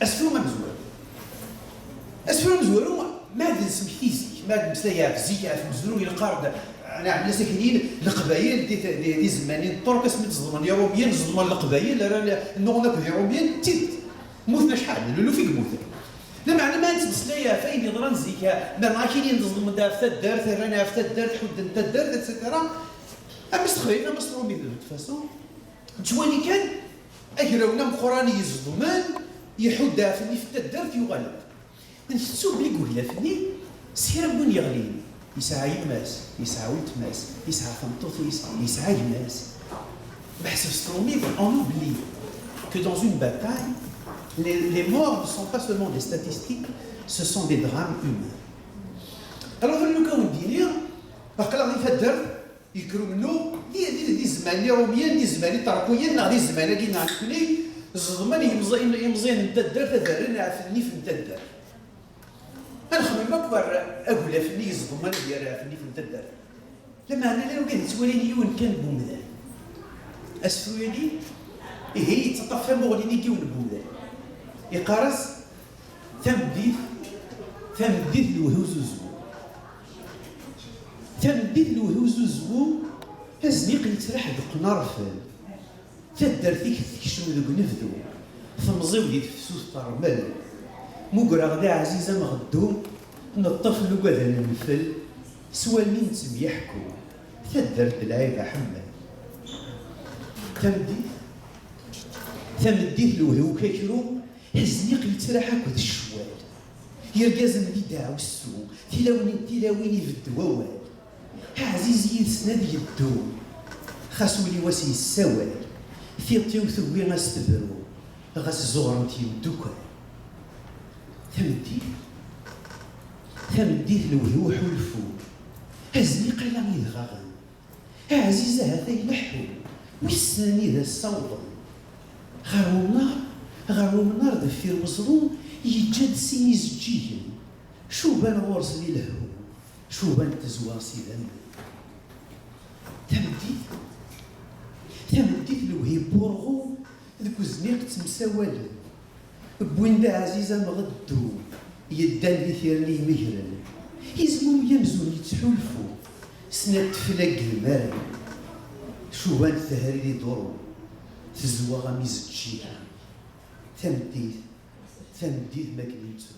اسفلو ما مزوار اسفلو مزوارو ما هاد سمكتيزي ما هاد مسلايا في زيكا في مزورو الى قارد انا عندنا ساكنين القبائل دي زمانين الطرق اسمها الزلمان يوروبيين الزلمان القبائل راه نغنك يوروبيين تيت موتنا شحال لولو فيك موت لا معنى ما نتبسلايا فاين يضران زيكا ما كاينين الزلمان دا في الدار رانا في الدار حد انت الدار اتسيتيرا امستخرينا مصرومي دو فاسون توالي كان اكراونا مقراني الزلمان يحد فني في الدار يغلب نفتسو بلي قولها فني سير بون يغلين يسعى يماس يسعى ولتماس يسعى فمطوط يسعى يماس بحسب سترومي on oublie que dans une bataille les morts ne sont pas seulement des statistiques ce sont des drames humains alors فلو كانوا الدنيا باقي غادي فدر يكرو منو دي زمان روميان دي زمان طرقويا نا دي زمان كي نعرفني الزمان يمزين نتا الدار تدرنا عفني في نتا الدار نخمم اكبر اقول فني الزمان ديال فني في نتا الدار لما انا لو كان تواليني يون كان بومدان اسفو يدي هي تطفى مغنيني كيون بومدان يقارس تمديد الوهوزوزو تمديد الوهوزوزو هزنيق يتراح دق نرفل تدار فيك تكشم ذوك نفذو ثمزيو دي تفسوس طرمل مقرا غدا عزيزة مغدو نطفلو قاذا ننفل سوال مين تبيحكو تدار بالعيبة حمل تمديد الوهو كاكرو هزنيق يتراح هكذا الشوال يرقاز مدي داعو السوق تلاويني في الدواوال ها عزيزي يتسند يدو خاصولي واسي السوال ثيطي وثوي غاس تبرو غاس زغرمتي ودوكا ثمديت الوهو حلفو هزني قيلا يدغاغن ها عزيزة هذا يلحو ويسناني ذا الصوض غارو منار دفير مظلوم يجد سيني زجيهم شو بان غورس لي لهو شو بان تزواسي ذنب تمديت الوهي بورغو ذوك الزنيق تمساوال بوين دا عزيزة مغدو يدان لي ثيرني مهرن يزمو يمزون يتحولفو سنة تفلاق المال شو بان ثهري لي دورو تزوا غامي زجيها تمديت ما كنيتو